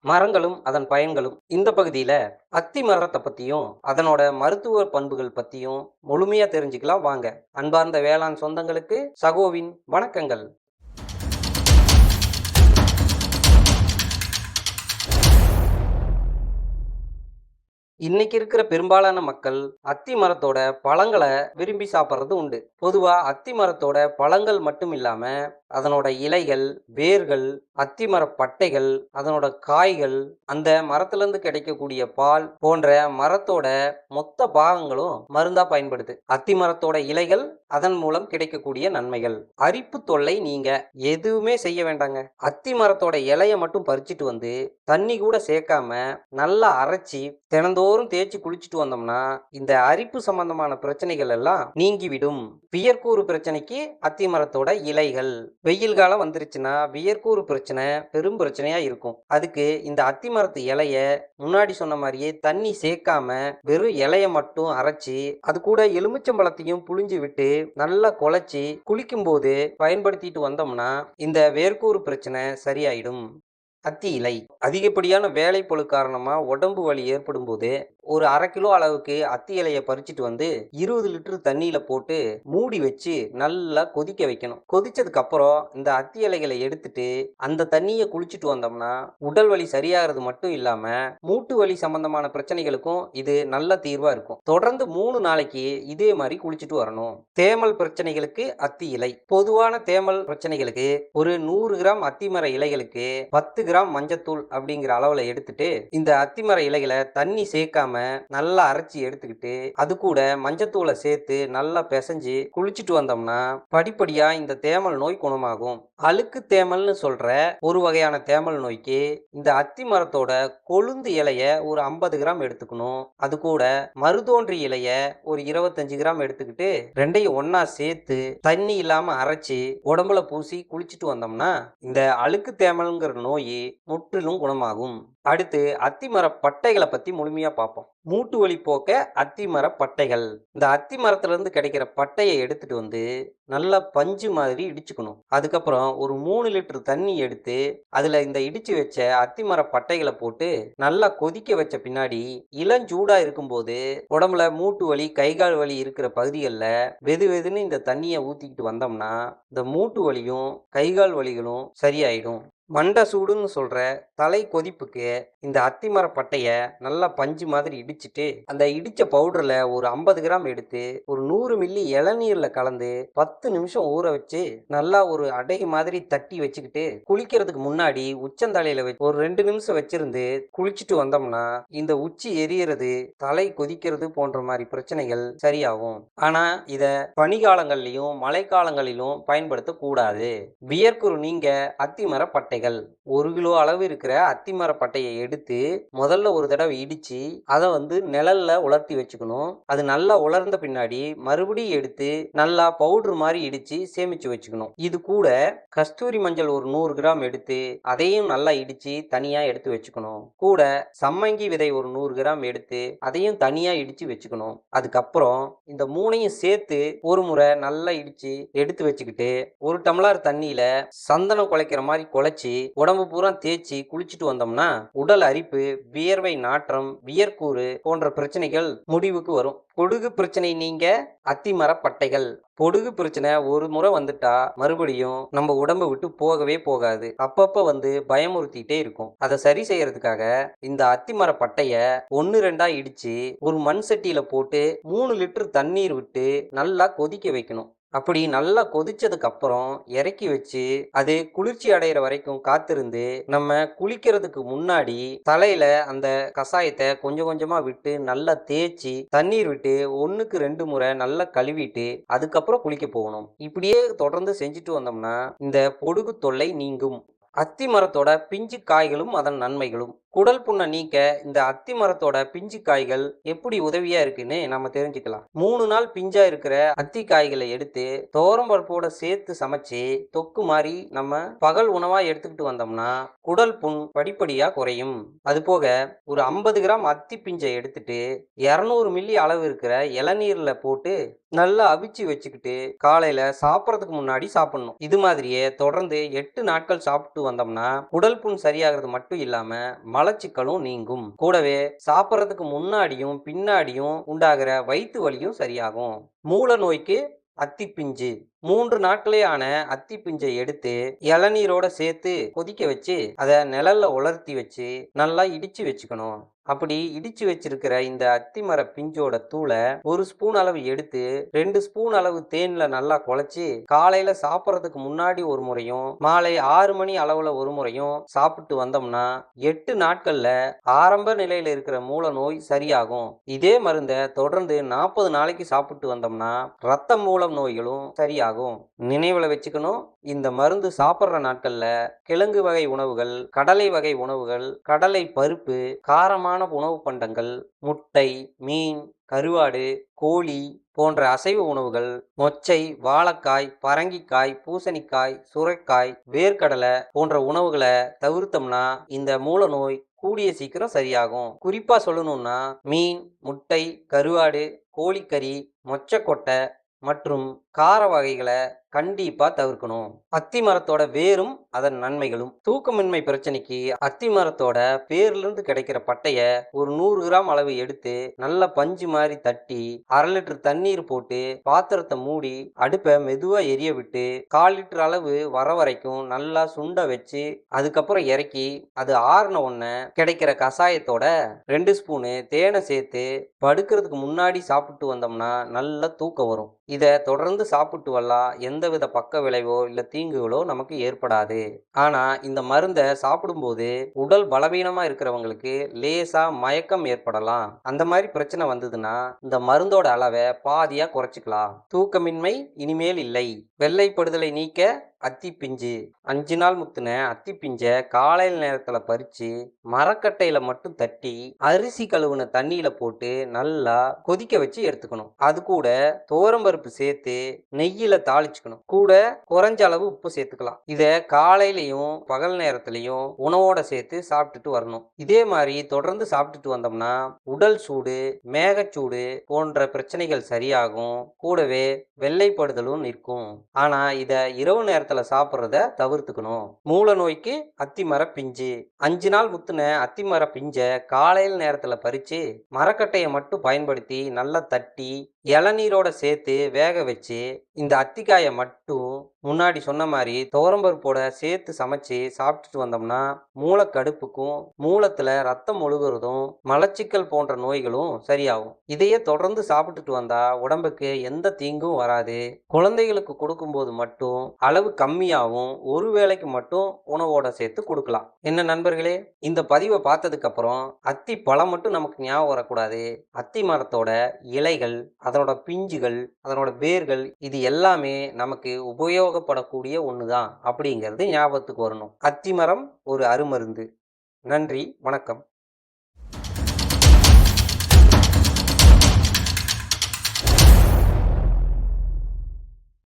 மரங்களும் அதன் பயன்களும் இந்த பகுதியில அத்தி மரத்தை பத்தியும் அதனோட மருத்துவ பண்புகள் பத்தியும் முழுமையா தெரிஞ்சுக்கலாம் வாங்க. அன்பார்ந்த வேளாண் சொந்தங்களுக்கு சகோவின் வணக்கங்கள். இன்னைக்கு இருக்கிற பெரும்பாலான மக்கள் அத்தி மரத்தோட பழங்களை விரும்பி சாப்பிட்றது உண்டு. பொதுவா அத்தி மரத்தோட பழங்கள் மட்டும் இல்லாம அதனோட இலைகள், வேர்கள், அத்தி மர பட்டைகள், அதனோட காய்கள், அந்த மரத்துல இருந்து கிடைக்கக்கூடிய பால் போன்ற மரத்தோட மொத்த பாகங்களும் மருந்தா பயன்படுது. அத்தி மரத்தோட இலைகள், அதன் மூலம் கிடைக்கக்கூடிய நன்மைகள். அரிப்பு தொல்லை நீங்க எதுவுமே செய்ய வேண்டாங்க. அத்தி மரத்தோட இலைய மட்டும் பறிச்சுட்டு வந்து தண்ணி கூட சேர்க்காம நல்லா அரைச்சி தினந்தோறும் தேய்ச்சி குளிச்சுட்டு வந்தோம்னா இந்த அரிப்பு சம்பந்தமான பிரச்சனைகள் எல்லாம் நீங்கிவிடும். வியர்க்கூறு பிரச்சனைக்கு அத்தி மரத்தோட இலைகள். வெயில் காலம் வந்துருச்சுன்னா வியர்க்கூறு பிரச்சனை பெரும் பிரச்சனையா இருக்கும். அதுக்கு இந்த அத்தி மரத்து இலைய முன்னாடி சொன்ன மாதிரியே தண்ணி சேர்க்காம வெறும் இலைய மட்டும் அரைச்சி அது கூட எலுமிச்சம்பழத்தையும் புழிஞ்சு விட்டு நல்லா குழைச்சி குளிக்கும் போது பயன்படுத்திட்டு வந்தோம்னா இந்த வேர்க்கூறு பிரச்சனை சரியாயிடும். அத்தி இலை அதிகப்படியான வேலைப்பளு காரணமா உடம்பு வலி ஏற்படும் போது ஒரு 1/2 கிலோ அளவுக்கு அத்தி இலையை பறிச்சுட்டு வந்து 20 லிட்டர் தண்ணியில போட்டு மூடி வச்சு நல்லா கொதிக்க வைக்கணும். கொதிச்சதுக்கு அப்புறம் இந்த அத்தி இலைகளை எடுத்துட்டு அந்த தண்ணியை குளிச்சுட்டு வந்தோம்னா உடல் வலி சரியாகிறது மட்டும் இல்லாம மூட்டு வலி சம்பந்தமான பிரச்சனைகளுக்கும் இது நல்ல தீர்வா இருக்கும். தொடர்ந்து 3 நாளைக்கு இதே மாதிரி குளிச்சுட்டு வரணும். தேமல் பிரச்சனைகளுக்கு அத்தி இலை. பொதுவான தேமல் பிரச்சனைகளுக்கு ஒரு 100 கிராம் அத்திமர இலைகளுக்கு 10 கிராம் மஞ்சத்தூள் அப்படிங்கிற அளவுல எடுத்துட்டு இந்த அத்திமர இலைகளை தண்ணி சேர்க்காம நல்லா அரைச்சி எடுத்துக்கிட்டு அது கூட மஞ்சத்தூளை சேர்த்து நல்லா பிசைஞ்சு குளிச்சுட்டு வந்தோம்னா படிப்படியா இந்த தேமல் நோய் குணமாகும். அழுக்கு தேமல்னு சொல்ற ஒரு வகையான தேமல் நோய்க்கு இந்த அத்தி மரத்தோட கொழுந்து இலைய ஒரு 50 கிராம் எடுத்துக்கணும். அது கூட மருதோன்றி இலைய ஒரு 25 கிராம் எடுத்துக்கிட்டு ரெண்டையும் ஒன்னா சேர்த்து தண்ணி இல்லாம அரைச்சி உடம்புல பூசி குளிச்சுட்டு வந்தோம்னா இந்த அழுக்கு தேமல்ங்கிற நோய் முற்றிலும் குணமாகும். அடுத்து அத்திமர பட்டைகளை பத்தி முழுமையா பார்ப்போம். மூட்டு வலி போக்க அத்திமர பட்டைகள். இந்த அத்தி மரத்துல இருந்து கிடைக்கிற பட்டையை எடுத்துட்டு வந்து நல்லா பஞ்சு மாதிரி இடிச்சுக்கணும். அதுக்கப்புறம் ஒரு 3 லிட்டர் தண்ணி எடுத்து அதுல இந்த இடிச்சு வச்ச அத்திமர பட்டைகளை போட்டு நல்லா கொதிக்க வச்ச பின்னாடி இளஞ்சூடா இருக்கும்போது உடம்புல மூட்டு வலி கைகால் வலி இருக்கிற பகுதிகளில் வெது வெதுன்னு இந்த தண்ணியை ஊத்திக்கிட்டு வந்தோம்னா இந்த மூட்டு வலியும் கைகால் வலிகளும் சரியாயிடும். மண்டை சூடுன்னு சொல்ற தலை கொதிப்புக்கு இந்த அத்திமர பட்டைய நல்லா பஞ்சு மாதிரி இடிச்சிட்டு அந்த இடிச்ச பவுடர்ல ஒரு 50 கிராம் எடுத்து ஒரு 100 மில்லி இளநீர்ல கலந்து 10 நிமிஷம் ஊற வச்சு நல்லா ஒரு அடை மாதிரி தட்டி வச்சுக்கிட்டு குளிக்கிறதுக்கு முன்னாடி உச்சந்தலையில வச்சு ஒரு 2 நிமிஷம் வச்சிருந்து குளிச்சுட்டு வந்தோம்னா இந்த உச்சி எரியறது தலை கொதிக்கிறது போன்ற மாதிரி பிரச்சனைகள் சரியாகும். ஆனா இத பனிகாலங்கள்லயும் மழைக்காலங்களிலும் பயன்படுத்தக்கூடாது. வியர்க்குரு நீங்க அத்திமர பட்டைகள் 1 கிலோ அளவு இருக்கிற அத்திமர பட்டையை எடுத்து முதல்ல ஒரு தடவை இடிச்சு அதை நிழல்ல உலர்த்தி வச்சுக்கணும். அது நல்லா உலர்ந்த பின்னாடி மறுபடியும் எடுத்து நல்லா பவுடர் மாதிரி இடிச்சு சேமிச்சு வச்சுக்கணும். இது கூட கஸ்தூரி மஞ்சள் ஒரு 100 கிராம் எடுத்து அதையும் நல்லா இடிச்சு தனியா எடுத்து வச்சுக்கணும். கூட சம்மங்கி விதை ஒரு 100 கிராம் எடுத்து அதையும் தனியா இடிச்சு வச்சுக்கணும். அதுக்கப்புறம் இந்த மூணையும் சேர்த்து ஒரு முறை நல்லா இடிச்சு எடுத்து வச்சுக்கிட்டு ஒரு டம்ளர் தண்ணியில சந்தனம் குலைக்கிற மாதிரி குலைச்சி உடம்பு பூரா தேய்ச்சி குளிச்சுட்டு வந்தோம்னா உடல் அரிப்பு, வியர்வை நாற்றம், வியர்க்கூறு போன்ற பிரச்சனைகள் முடிவுக்கு வரும். பொடுகு பிரச்சனை நீங்க அத்திமர பட்டைகள். பொடுகு பிரச்சனை ஒரு முறை வந்துட்டா மறுபடியும் நம்ம உடம்பை விட்டு போகவே போகாது. அப்பப்ப பயமுறுத்திட்டே இருக்கும். அதை சரி செய்யறதுக்காக இந்த அத்திமர பட்டைய 1-2 இடிச்சு ஒரு மண் சட்டியில போட்டு 3 லிட்டர் தண்ணீர் விட்டு நல்லா கொதிக்க வைக்கணும். அப்படி நல்லா கொதிச்சதுக்கு அப்புறம் இறக்கி வச்சு அது குளிர்ச்சி அடைகிற வரைக்கும் காத்திருந்து நம்ம குளிக்கிறதுக்கு முன்னாடி தலையில அந்த கஷாயத்தை கொஞ்சம் கொஞ்சமா விட்டு நல்லா தேய்ச்சி தண்ணீர் விட்டு 1க்கு 2 முறை நல்லா கழுவிட்டு அதுக்கப்புறம் குளிக்க போகணும். இப்படியே தொடர்ந்து செஞ்சுட்டு வந்தோம்னா இந்த பொடுகு தொல்லை நீங்கும். அத்தி மரத்தோட பிஞ்சு காய்களும் அதன் நன்மைகளும். குடல் புண்ணை நீக்க இந்த அத்தி மரத்தோட பிஞ்சு காய்கள் எப்படி உதவியா இருக்குன்னு நம்ம தெரிஞ்சுக்கலாம். 3 நாள் பிஞ்சா இருக்கிற அத்தி காய்களை எடுத்து துவரம் பருப்போட சேர்த்து சமைச்சு தொக்கு மாதிரி நம்ம பகல் உணவா எடுத்துக்கிட்டு வந்தோம்னா குடல் புண் படிப்படியா குறையும். அது போக ஒரு 50 கிராம் அத்தி பிஞ்சை எடுத்துட்டு 200 மில்லி அளவு இருக்கிற இளநீர்ல போட்டு நல்லா அவிச்சு வச்சுக்கிட்டு காலையில சாப்பிட்றதுக்கு முன்னாடி சாப்பிடணும். இது மாதிரியே தொடர்ந்து 8 நாட்கள் சாப்பிட்டு வந்தோம்னா குடல் புண் சரியாகிறது மட்டும் இல்லாம மலச்சிக்கலும் நீங்கும். கூடவே சாப்பிட்றதுக்கு முன்னாடியும் பின்னாடியும் உண்டாகிற வயிற்று வலியும் சரியாகும். மூல நோய்க்கு அத்திப்பிஞ்சு 3 நாட்களே ஆன அத்தி பிஞ்சை எடுத்து இளநீரோட சேர்த்து கொதிக்க வச்சு அதை நிழல்ல உலர்த்தி வச்சு நல்லா இடிச்சு வச்சுக்கணும். அப்படி இடிச்சு வச்சிருக்கிற இந்த அத்தி மர பிஞ்சோட தூளை 1 ஸ்பூன் அளவு எடுத்து 2 ஸ்பூன் அளவு தேன்ல நல்லா குழைச்சி காலையில சாப்பிட்றதுக்கு முன்னாடி ஒரு முறையும் மாலை 6 மணி அளவுல ஒரு முறையும் சாப்பிட்டு வந்தோம்னா 8 நாட்கள்ல ஆரம்ப நிலையில இருக்கிற மூல நோய் சரியாகும். இதே மருந்தை தொடர்ந்து 40 நாளைக்கு சாப்பிட்டு வந்தோம்னா ரத்த மூலம் நோய்களும் சரியாகும். நினைவுல வச்சுக்கணும், இந்த மருந்து சாப்பிட்ற நாட்கள்ல கிழங்கு வகை உணவுகள், கடலை வகை உணவுகள், கடலை பருப்பு, காரமான உணவு பண்டங்கள், முட்டை, மீன், கருவாடு, கோழி போன்ற அசைவ உணவுகள், மொச்சை, வாழைக்காய், பரங்கிக்காய், பூசணிக்காய், சுரைக்காய், வேர்க்கடலை போன்ற உணவுகளை தவிர்த்தோம்னா இந்த மூல நோய் கூடிய சீக்கிரம் சரியாகும். குறிப்பா சொல்லணும்னா மீன், முட்டை, கருவாடு, கோழிக்கறி, மொச்சக்கொட்டை மற்றும் கார வகைகளை கண்டிப்பா தவிர்க்கணும். அத்தி மரத்தோட வேரும் அதன் நன்மைகளும். தூக்கமின்மை பிரச்சனைக்கு அத்தி மரத்தோட பேர்ல கிடைக்கிற பட்டைய ஒரு 100 கிராம் அளவு எடுத்து நல்ல பஞ்சு மாதிரி தட்டி 1/2 லிட்டர் தண்ணீர் போட்டு பாத்திரத்தை மூடி அடுப்பை மெதுவா எரிய விட்டு 1/4 லிட்டர் அளவு வர வரைக்கும் நல்லா சுண்ட வச்சு அதுக்கப்புறம் இறக்கி அது ஆறின உடனே கிடைக்கிற கஷாயத்தோட 2 ஸ்பூனு தேனை சேர்த்து படுக்கிறதுக்கு முன்னாடி சாப்பிட்டு வந்தோம்னா நல்ல தூக்கம் வரும். இதை தொடர்ந்து சாப்பிட்டு வரலாம். எந்தவித பக்க விளைவோ இல்ல தீங்குகளோ நமக்கு ஏற்படாது. ஆனா இந்த மருந்தை சாப்பிடும்போது உடல் பலவீனமா இருக்கிறவங்களுக்கு லேசா மயக்கம் ஏற்படலாம். அந்த மாதிரி பிரச்சனை வந்ததுன்னா இந்த மருந்தோட அளவை பாதியா குறைச்சிக்கலாம். தூக்கமின்மை இனிமேல் இல்லை. வெள்ளைப்படுதலை நீக்க அத்தி பிஞ்சு 5 நாள் முத்தின அத்தி பிஞ்சை காலையில் நேரத்துல பறிச்சு மரக்கட்டையில மட்டும் தட்டி அரிசி கழுவுன தண்ணியில போட்டு நல்லா கொதிக்க வச்சு எடுத்துக்கணும். அது கூட துவரம்பருப்பு சேர்த்து நெய்யில தாளிச்சுக்கணும். கூட குறைஞ்ச அளவு உப்பு சேர்த்துக்கலாம். இத காலையிலையும் பகல் நேரத்திலையும் உணவோட சேர்த்து சாப்பிட்டுட்டு வரணும். இதே மாதிரி தொடர்ந்து சாப்பிட்டுட்டு வந்தோம்னா உடல் சூடு, மேகச்சூடு போன்ற பிரச்சனைகள் சரியாகும். கூடவே வெள்ளைப்படுதலும் நிற்கும். ஆனா இத இரவு நேரத்துல சாப்பிட்றத தவிர்த்துக்கணும். மூல நோய்க்கு அத்திமர பிஞ்சு 5 நாள் முத்துன அத்திமர பிஞ்சை காலையில் நேரத்துல பறிச்சு மரக்கட்டையை மட்டும் பயன்படுத்தி நல்லா தட்டி இளநீரோட சேர்த்து வேக வச்சு இந்த அத்திக்காயை மட்டும் முன்னாடி சொன்ன மாதிரி துவரம்பருப்போட சேர்த்து சமைச்சு சாப்பிட்டுட்டு வந்தோம்னா மூலக்கடுப்புக்கும் மூலத்துல ரத்தம் ஒழுகுறதும் மலச்சிக்கல் போன்ற நோய்களும் சரியாகும். இதையே தொடர்ந்து சாப்பிட்டுட்டு வந்தா உடம்புக்கு எந்த தீங்கும் வராது. குழந்தைகளுக்கு கொடுக்கும்போது மட்டும் அளவு கம்மியாகவும் ஒரு வேளைக்கு மட்டும் உணவோட சேர்த்து கொடுக்கலாம். என்ன நண்பர்களே, இந்த பதிவை பார்த்ததுக்கு அப்புறம் அத்தி பழம் மட்டும் நமக்கு ஞாபகம் வரக்கூடாது. அத்தி மரத்தோட இலைகள், அதனோட பிஞ்சுகள், அதனோட வேர்கள் இது எல்லாமே நமக்கு உபயோகப்படக்கூடிய ஒண்ணுதான் அப்படிங்கிறது ஞாபகத்துக்கு வரணும். அத்தி மரம் ஒரு அருமருந்து. நன்றி, வணக்கம்.